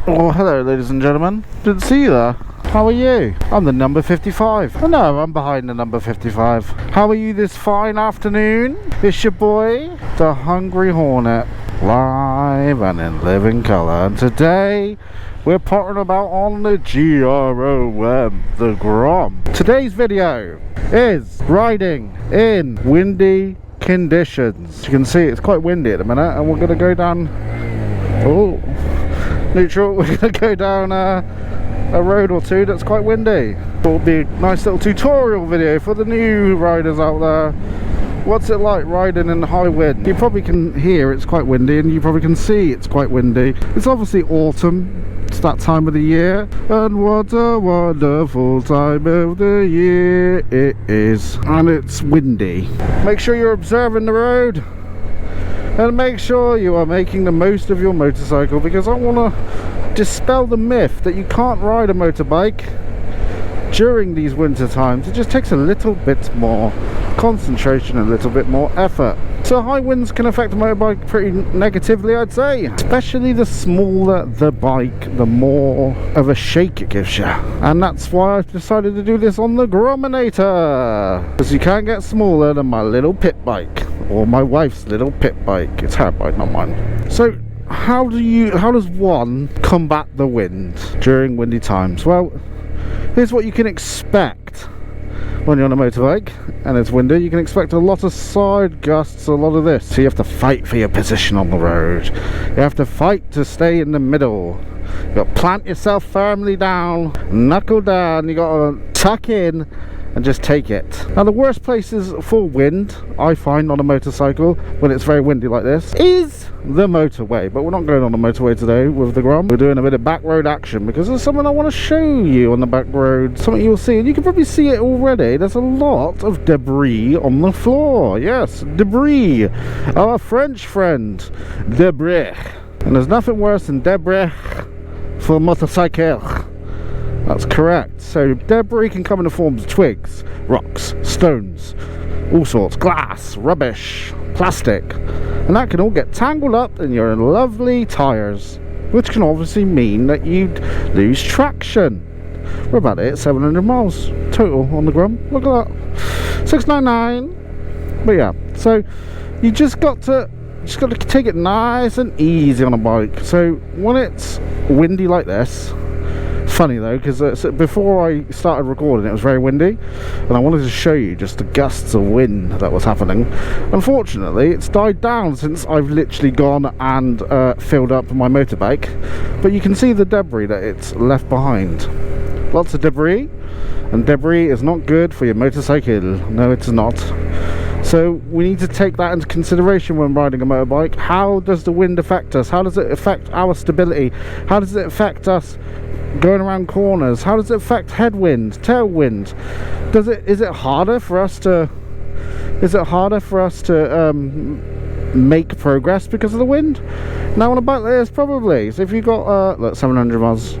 Oh, hello ladies and gentlemen. Didn't see you there. How are you? I'm the number 55. Oh no, I'm behind the number 55. How are you this fine afternoon? It's your boy, the Hungry Hornet, live and in living colour. And today, we're pottering about on the GROM, the Grom. Today's video is riding in windy conditions. As you can see, it's quite windy at the minute, and we're going to go down... Oh... neutral. We're going to go down a road or two that's quite windy. It'll be a nice little tutorial video for the new riders out there. What's it like riding in high wind? You probably can hear it's quite windy, and you probably can see it's quite windy. It's obviously autumn. It's that time of the year, and what a wonderful time of the year it is. And it's windy. Make sure you're observing the road, and make sure you are making the most of your motorcycle, because I want to dispel the myth that you can't ride a motorbike during these winter times. It just takes a little bit more concentration, a little bit more effort. So high winds can affect a motorbike pretty negatively, I'd say. Especially the smaller the bike, the more of a shake it gives you. And that's why I've decided to do this on the Grominator, because you can't get smaller than my little pit bike, or my wife's little pit bike. It's her bike, not mine. So how does one combat the wind during windy times? Well, here's what you can expect when you're on a motorbike and it's windy. You can expect a lot of side gusts, a lot of this. So you have to fight for your position on the road. You have to fight to stay in the middle. You got to plant yourself firmly down, knuckle down. You got to tuck in and just take it. Now the worst places for wind, I find, on a motorcycle when it's very windy like this, is the motorway. But we're not going on the motorway today with the Grom. We're doing a bit of back road action, because there's something I want to show you on the back road. Something you'll see, and you can probably see it already. There's a lot of debris on the floor. Yes, debris. Our French friend, debris. And there's nothing worse than debris for a motorcycle. That's correct. So debris can come in the forms of twigs, rocks, stones, all sorts, glass, rubbish, plastic, and that can all get tangled up in your lovely tyres, which can obviously mean that you'd lose traction. We're about to hit 700 miles total on the Grom. Look at that, 699. But yeah, so you just got to take it nice and easy on a bike. So when it's windy like this, funny though, because before I started recording it was very windy, and I wanted to show you just the gusts of wind that was happening. Unfortunately, it's died down since I've literally gone and filled up my motorbike, but you can see the debris that it's left behind. Lots of debris, and debris is not good for your motorcycle. No, it's not. So we need to take that into consideration when riding a motorbike. How does the wind affect us? How does it affect our stability? How does it affect us going around corners? How does it affect headwind, tailwind? Is it harder for us to make progress because of the wind? Now on a bike like this, probably. So if you've got look, 700 miles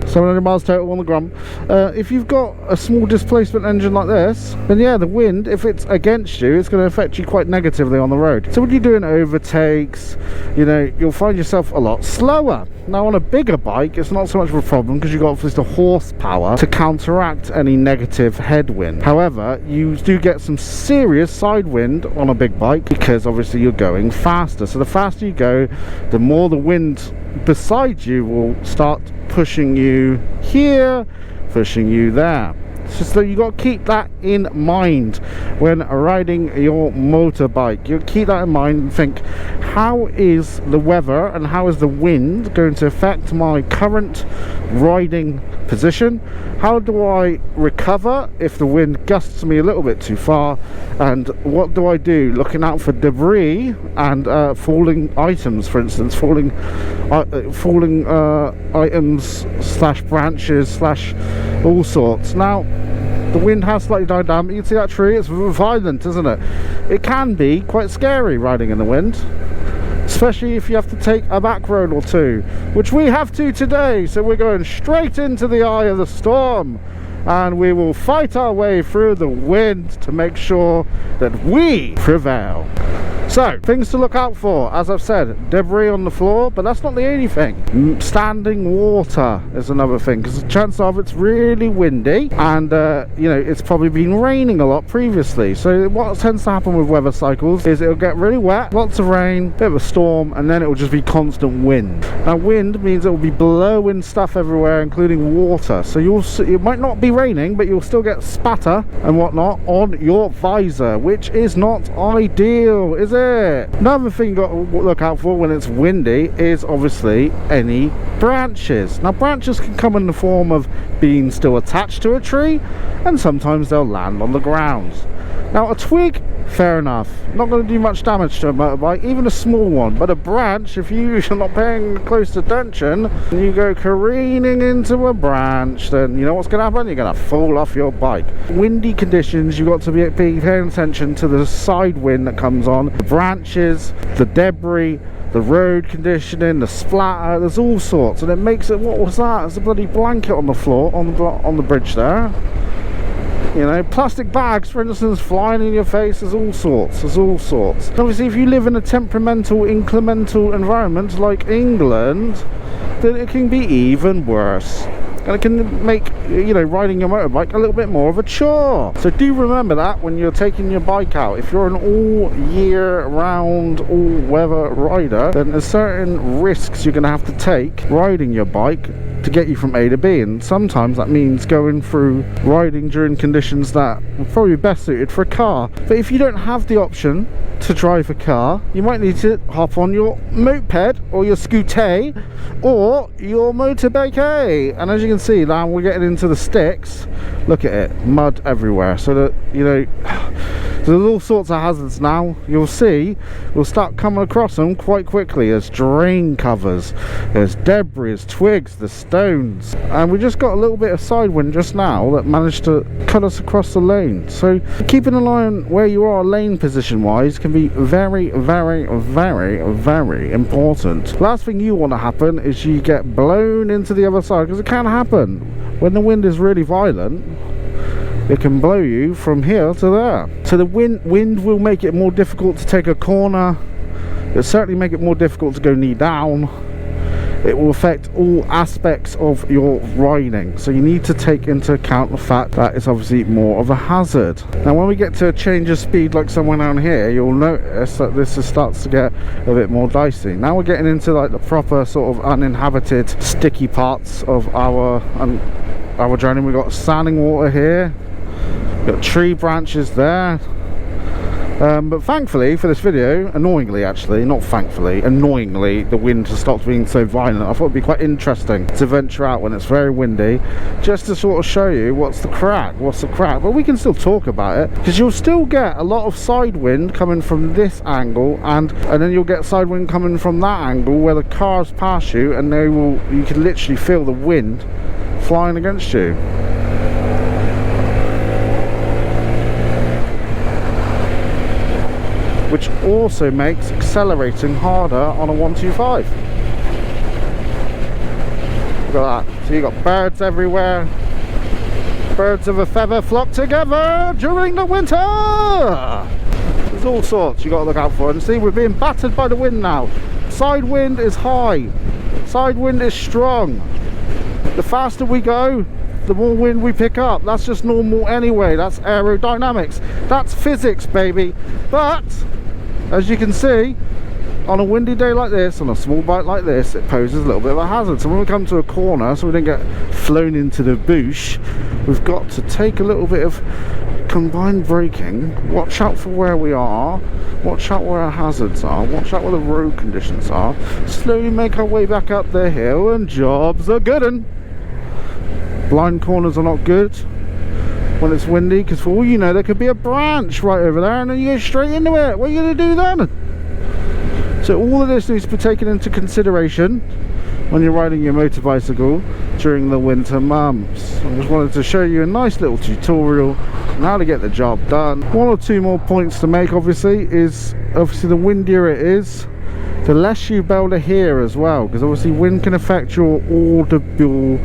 total on the Grom. If you've got a small displacement engine like this, then yeah, the wind, if it's against you, it's going to affect you quite negatively on the road. So when you're doing overtakes, you know, you'll find yourself a lot slower. Now on a bigger bike, it's not so much of a problem, because you've got just the horsepower to counteract any negative headwind. However, you do get some serious side wind on a big bike, because obviously you're going faster. So the faster you go, the more the wind beside you will start pushing you here, pushing you there. So you got to keep that in mind when riding your motorbike. You keep that in mind and think, how is the weather and how is the wind going to affect my current riding position? How do I recover if the wind gusts me a little bit too far? And what do I do looking out for debris and falling items, for instance, falling items slash branches slash all sorts. Now the wind has slightly died down, but you can see that tree, it's violent, isn't it? It can be quite scary riding in the wind, especially if you have to take a back road or two, which we have to today. So we're going straight into the eye of the storm, and we will fight our way through the wind to make sure that we prevail. So, things to look out for, as I've said, debris on the floor, but that's not the only thing. Standing water is another thing, because the chance of it's really windy, and you know, it's probably been raining a lot previously. So what tends to happen with weather cycles is it'll get really wet, lots of rain, bit of a storm, and then it will just be constant wind. Now wind means it will be blowing stuff everywhere, including water, so it might not be raining, but you'll still get spatter and whatnot on your visor, which is not ideal, is it? Another thing you got to look out for when it's windy is obviously any branches. Now branches can come in the form of being still attached to a tree, and sometimes they'll land on the ground. Now a twig, fair enough, not going to do much damage to a motorbike, even a small one, but a branch, if you're not paying close attention and you go careening into a branch, then you know what's going to happen? You're going to fall off your bike. Windy conditions, you've got to be paying attention to the side wind that comes on, the branches, the debris, the road conditioning, the splatter, there's all sorts, and it makes it, what was that? There's a bloody blanket on the floor, on the bridge there. You know, plastic bags, for instance, flying in your face. There's all sorts. And obviously, if you live in a temperamental, inclemental environment like England, then it can be even worse. And it can make, you know, riding your motorbike a little bit more of a chore. So do remember that when you're taking your bike out. If you're an all year round, all weather rider, then there's certain risks you're going to have to take riding your bike to get you from A to B, and sometimes that means going through riding during conditions that are probably best suited for a car. But if you don't have the option to drive a car, you might need to hop on your moped or your scooter or your motorbike. And as you can see, now we're getting into the sticks. Look at it, mud everywhere. So that, you know, there's all sorts of hazards now. You'll see, we'll start coming across them quite quickly. There's drain covers, there's debris, there's twigs, there's stones, and we just got a little bit of side wind just now that managed to cut us across the lane. So keeping an eye on where you are lane position wise can be very, very, very, very important. Last thing you want to happen is you get blown into the other side, because it can happen when the wind is really violent. It can blow you from here to there. So the wind will make it more difficult to take a corner. It'll certainly make it more difficult to go knee down. It will affect all aspects of your riding, so you need to take into account the fact that it's obviously more of a hazard. Now when we get to a change of speed like somewhere down here, you'll notice that this starts to get a bit more dicey. Now we're getting into like the proper sort of uninhabited sticky parts of our journey. We've got standing water here, we've got tree branches there. But thankfully for this video, annoyingly actually, not thankfully, annoyingly, the wind has stopped being so violent. I thought it'd be quite interesting to venture out when it's very windy, just to sort of show you what's the crack. But we can still talk about it, because you'll still get a lot of side wind coming from this angle, and then you'll get side wind coming from that angle where the cars pass you, and you can literally feel the wind flying against you. Which also makes accelerating harder on a 125. Look at that. So you got birds everywhere. Birds of a feather flock together during the winter. There's all sorts you got to look out for. And see, we're being battered by the wind now. Side wind is high. Side wind is strong. The faster we go, the more wind we pick up. That's just normal anyway. That's aerodynamics. That's physics, baby. But as you can see, on a windy day like this, on a small bike like this, it poses a little bit of a hazard. So when we come to a corner, so we don't get flown into the bush, we've got to take a little bit of combined braking. Watch out for where we are, watch out where our hazards are, watch out where the road conditions are. Slowly make our way back up the hill, and jobs are good. And blind corners are not good when it's windy, because for all you know there could be a branch right over there and then you go straight into it. What are you going to do then? So all of this needs to be taken into consideration when you're riding your motorbicycle during the winter months. I just wanted to show you a nice little tutorial on how to get the job done. One or two more points to make obviously is, obviously the windier it is, the less you'll be able to hear as well, because obviously wind can affect your audible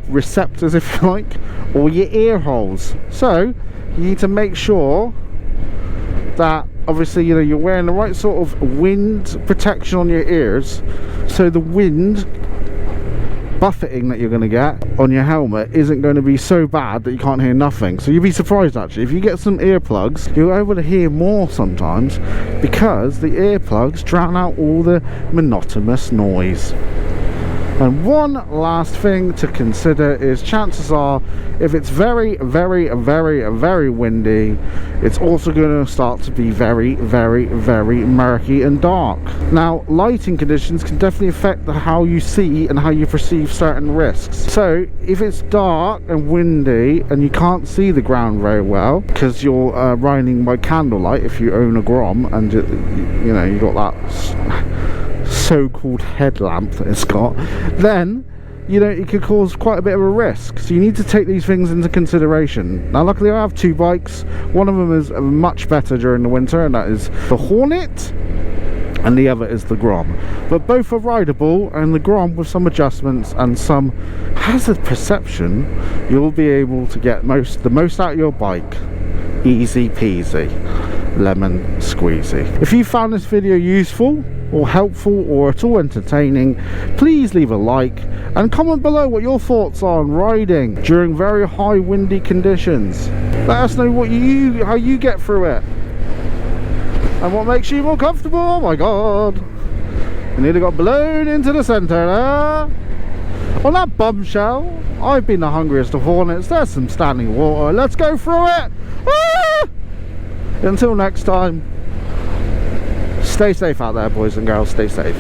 receptors, if you like, or your ear holes. So you need to make sure that obviously, you know, you're wearing the right sort of wind protection on your ears, so the wind buffeting that you're going to get on your helmet isn't going to be so bad that you can't hear nothing. So you'd be surprised actually, if you get some earplugs, you're able to hear more sometimes, because the earplugs drown out all the monotonous noise. And one last thing to consider is, chances are, if it's very, very, very, very windy, it's also going to start to be very, very, very murky and dark. Now, lighting conditions can definitely affect how you see and how you perceive certain risks. So, if it's dark and windy and you can't see the ground very well because you're riding by candlelight, if you own a Grom and you know you got that so-called headlamp that it's got, then you know it could cause quite a bit of a risk. So you need to take these things into consideration. Now luckily I have two bikes. One of them is much better during the winter, and that is the Hornet, and the other is the Grom. But both are rideable, and the Grom, with some adjustments and some hazard perception, you'll be able to get the most out of your bike. Easy peasy, lemon squeezy. If you found this video useful or helpful or at all entertaining, please leave a like and comment below what your thoughts are on riding during very high windy conditions. Let us know how you get through it and what makes you more comfortable. Oh my god, we nearly got blown into the centre there. On that bombshell, I've been the hungriest of hornets. There's some standing water, let's go through it. Ah! Until next time, stay safe out there, boys and girls, stay safe.